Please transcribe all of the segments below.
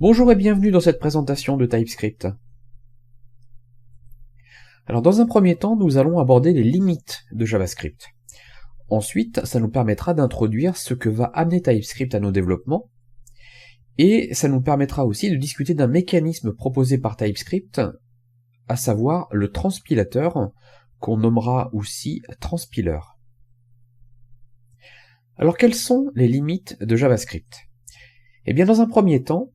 Bonjour et bienvenue dans cette présentation de TypeScript. Alors dans un premier temps, nous allons aborder les limites de JavaScript. Ensuite, ça nous permettra d'introduire ce que va amener TypeScript à nos développements, et ça nous permettra aussi de discuter d'un mécanisme proposé par TypeScript, à savoir le transpilateur, qu'on nommera aussi transpiler. Alors quelles sont les limites de JavaScript? Eh bien dans un premier temps,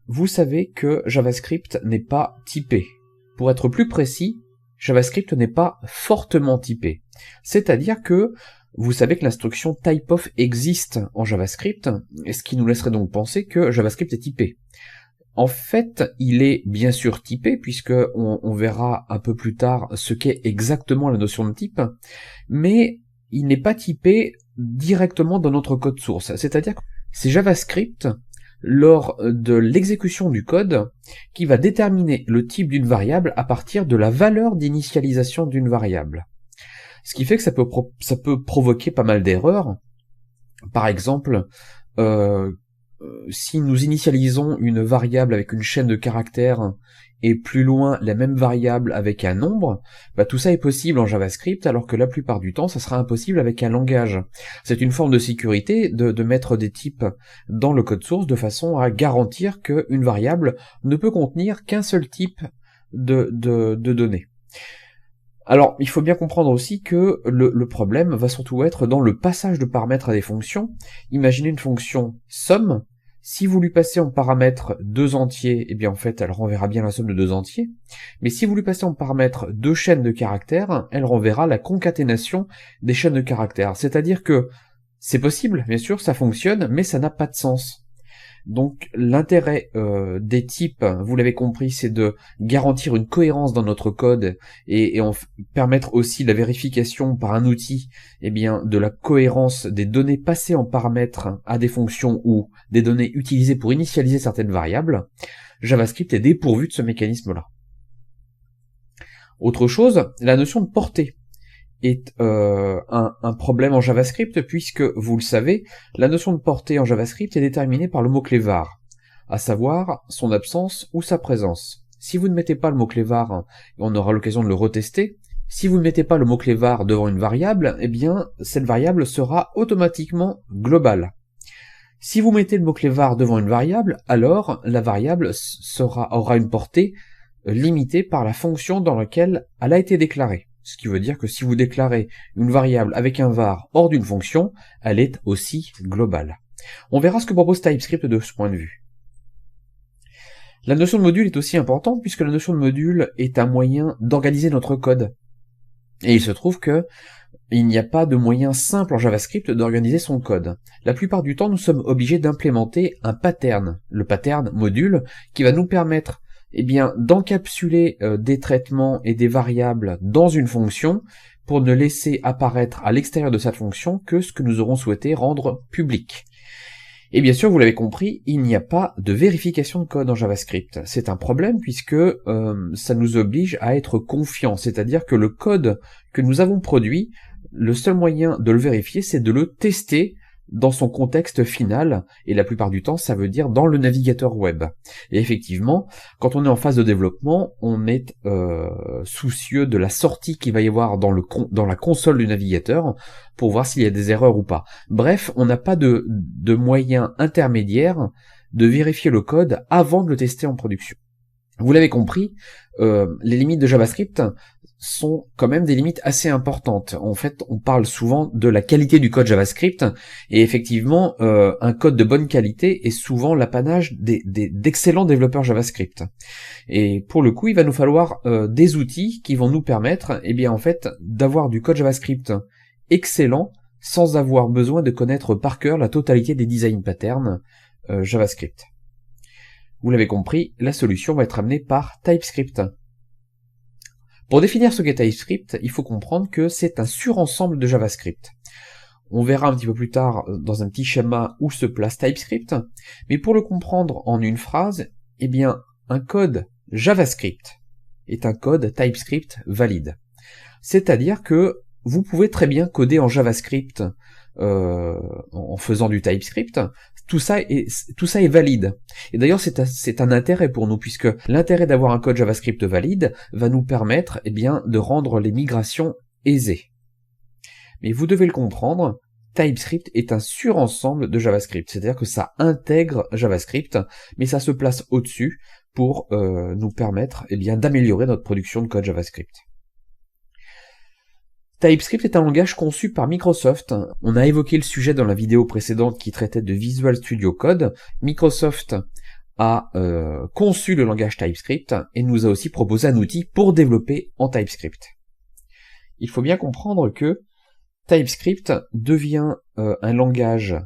vous savez que JavaScript n'est pas typé. Pour être plus précis, JavaScript n'est pas fortement typé. C'est-à-dire que vous savez que l'instruction typeof existe en JavaScript, ce qui nous laisserait donc penser que JavaScript est typé. En fait, il est bien sûr typé, puisque on verra un peu plus tard ce qu'est exactement la notion de type, mais il n'est pas typé directement dans notre code source. C'est-à-dire que c'est JavaScript, lors de l'exécution du code, qui va déterminer le type d'une variable à partir de la valeur d'initialisation d'une variable. Ce qui fait que ça peut provoquer pas mal d'erreurs. Par exemple, si nous initialisons une variable avec une chaîne de caractères et plus loin la même variable avec un nombre, tout ça est possible en JavaScript, alors que la plupart du temps ça sera impossible avec un langage. C'est une forme de sécurité de mettre des types dans le code source de façon à garantir qu'une variable ne peut contenir qu'un seul type de données. Alors, il faut bien comprendre aussi que le problème va surtout être dans le passage de paramètres à des fonctions. Imaginez une fonction somme. Si vous lui passez en paramètre 2 entiers, eh bien en fait elle renverra bien la somme de 2 entiers. Mais si vous lui passez en paramètre 2 chaînes de caractères, elle renverra la concaténation des chaînes de caractères. C'est-à-dire que c'est possible, bien sûr, ça fonctionne, mais ça n'a pas de sens. Donc l'intérêt des types, vous l'avez compris, c'est de garantir une cohérence dans notre code et permettre aussi la vérification par un outil de la cohérence des données passées en paramètres à des fonctions ou des données utilisées pour initialiser certaines variables. JavaScript est dépourvu de ce mécanisme-là. Autre chose, la notion de portée est un problème en JavaScript, puisque, vous le savez, la notion de portée en JavaScript est déterminée par le mot-clé var, à savoir son absence ou sa présence. Si vous ne mettez pas le mot-clé var, on aura l'occasion de le retester, si vous ne mettez pas le mot-clé var devant une variable, eh bien, cette variable sera automatiquement globale. Si vous mettez le mot-clé var devant une variable, alors la variable aura une portée limitée par la fonction dans laquelle elle a été déclarée. Ce qui veut dire que si vous déclarez une variable avec un var hors d'une fonction, elle est aussi globale. On verra ce que propose TypeScript de ce point de vue. La notion de module est aussi importante, puisque la notion de module est un moyen d'organiser notre code. Et il se trouve que il n'y a pas de moyen simple en JavaScript d'organiser son code. La plupart du temps, nous sommes obligés d'implémenter un pattern, le pattern module, qui va nous permettre d'encapsuler des traitements et des variables dans une fonction pour ne laisser apparaître à l'extérieur de cette fonction que ce que nous aurons souhaité rendre public. Et bien sûr, vous l'avez compris, il n'y a pas de vérification de code en JavaScript. C'est un problème puisque ça nous oblige à être confiants, c'est-à-dire que le code que nous avons produit, le seul moyen de le vérifier, c'est de le tester dans son contexte final, et la plupart du temps, ça veut dire dans le navigateur web. Et effectivement, quand on est en phase de développement, on est soucieux de la sortie qu'il va y avoir dans la console du navigateur, pour voir s'il y a des erreurs ou pas. Bref, on n'a pas de moyen intermédiaire de vérifier le code avant de le tester en production. Vous l'avez compris, les limites de JavaScript sont quand même des limites assez importantes. En fait, on parle souvent de la qualité du code JavaScript, et effectivement, un code de bonne qualité est souvent l'apanage d'excellents développeurs JavaScript. Et pour le coup, il va nous falloir des outils qui vont nous permettre, d'avoir du code JavaScript excellent, sans avoir besoin de connaître par cœur la totalité des design patterns JavaScript. Vous l'avez compris, la solution va être amenée par TypeScript. Pour définir ce qu'est TypeScript, il faut comprendre que c'est un surensemble de JavaScript. On verra un petit peu plus tard dans un petit schéma où se place TypeScript, mais pour le comprendre en une phrase, un code JavaScript est un code TypeScript valide. C'est-à-dire que vous pouvez très bien coder en JavaScript en faisant du TypeScript, tout ça est valide. Et d'ailleurs, c'est un intérêt pour nous, puisque l'intérêt d'avoir un code JavaScript valide va nous permettre, eh bien, de rendre les migrations aisées. Mais vous devez le comprendre, TypeScript est un surensemble de JavaScript, c'est-à-dire que ça intègre JavaScript, mais ça se place au-dessus pour nous permettre, eh bien, d'améliorer notre production de code JavaScript. TypeScript est un langage conçu par Microsoft. On a évoqué le sujet dans la vidéo précédente qui traitait de Visual Studio Code. Microsoft a conçu le langage TypeScript et nous a aussi proposé un outil pour développer en TypeScript. Il faut bien comprendre que TypeScript devient un langage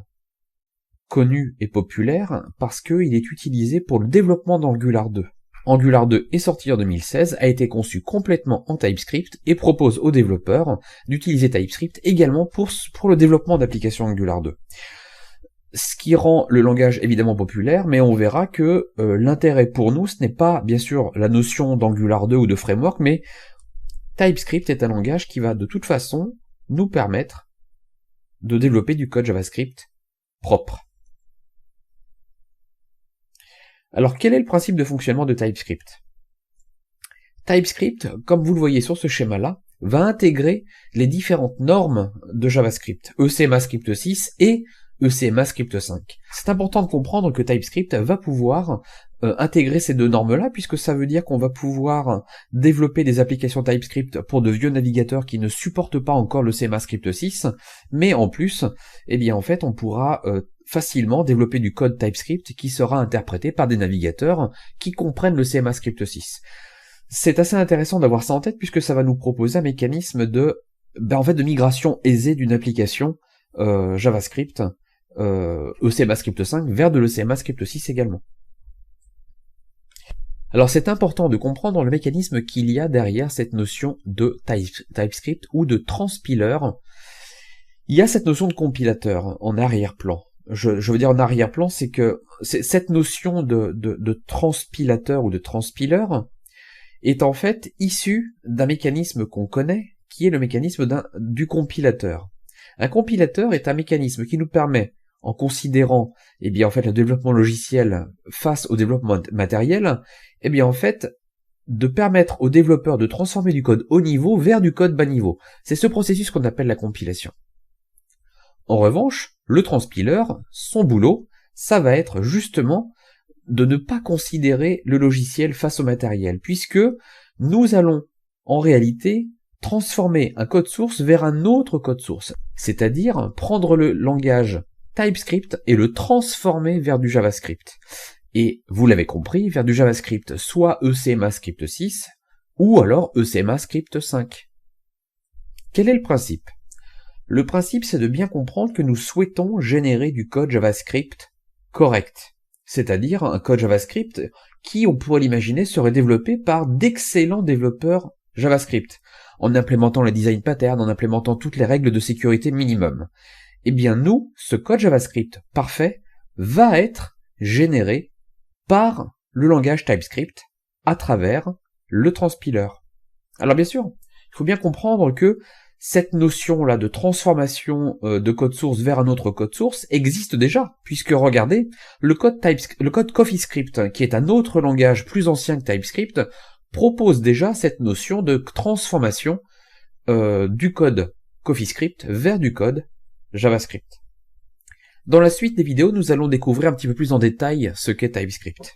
connu et populaire parce qu'il est utilisé pour le développement d'Angular 2. Angular 2 est sorti en 2016, a été conçu complètement en TypeScript et propose aux développeurs d'utiliser TypeScript également pour le développement d'applications Angular 2. Ce qui rend le langage évidemment populaire, mais on verra que l'intérêt pour nous, ce n'est pas bien sûr la notion d'Angular 2 ou de framework, mais TypeScript est un langage qui va de toute façon nous permettre de développer du code JavaScript propre. Alors, quel est le principe de fonctionnement de TypeScript? TypeScript, comme vous le voyez sur ce schéma-là, va intégrer les différentes normes de JavaScript, ECMAScript 6 et ECMAScript 5. C'est important de comprendre que TypeScript va pouvoir intégrer ces deux normes-là, puisque ça veut dire qu'on va pouvoir développer des applications TypeScript pour de vieux navigateurs qui ne supportent pas encore le ECMAScript 6, mais en plus, eh bien en fait, on pourra facilement développer du code TypeScript qui sera interprété par des navigateurs qui comprennent le CMAScript 6. C'est assez intéressant d'avoir ça en tête puisque ça va nous proposer un mécanisme de migration aisée d'une application JavaScript ECMAScript 5 vers de l'ECMAScript 6 également. Alors c'est important de comprendre le mécanisme qu'il y a derrière cette notion de TypeScript ou de transpiler. Il y a cette notion de compilateur en arrière-plan. Je veux dire en arrière-plan, c'est que cette notion de transpilateur ou de transpiler est en fait issue d'un mécanisme qu'on connaît, qui est le mécanisme du compilateur. Un compilateur est un mécanisme qui nous permet, en considérant eh bien en fait le développement logiciel face au développement matériel, eh bien en fait de permettre aux développeurs de transformer du code haut niveau vers du code bas niveau. C'est ce processus qu'on appelle la compilation. En revanche, le transpiler, son boulot, ça va être justement de ne pas considérer le logiciel face au matériel, puisque nous allons en réalité transformer un code source vers un autre code source, c'est-à-dire prendre le langage TypeScript et le transformer vers du JavaScript. Et vous l'avez compris, vers du JavaScript soit ECMAScript 6 ou alors ECMAScript 5. Quel est le principe ? Le principe, c'est de bien comprendre que nous souhaitons générer du code JavaScript correct, c'est-à-dire un code JavaScript qui, on pourrait l'imaginer, serait développé par d'excellents développeurs JavaScript, en implémentant les design patterns, en implémentant toutes les règles de sécurité minimum. Eh bien nous, ce code JavaScript parfait va être généré par le langage TypeScript à travers le transpiler. Alors bien sûr, il faut bien comprendre que cette notion-là de transformation de code source vers un autre code source existe déjà, puisque regardez, le code CoffeeScript, qui est un autre langage plus ancien que TypeScript, propose déjà cette notion de transformation du code CoffeeScript vers du code JavaScript. Dans la suite des vidéos, nous allons découvrir un petit peu plus en détail ce qu'est TypeScript.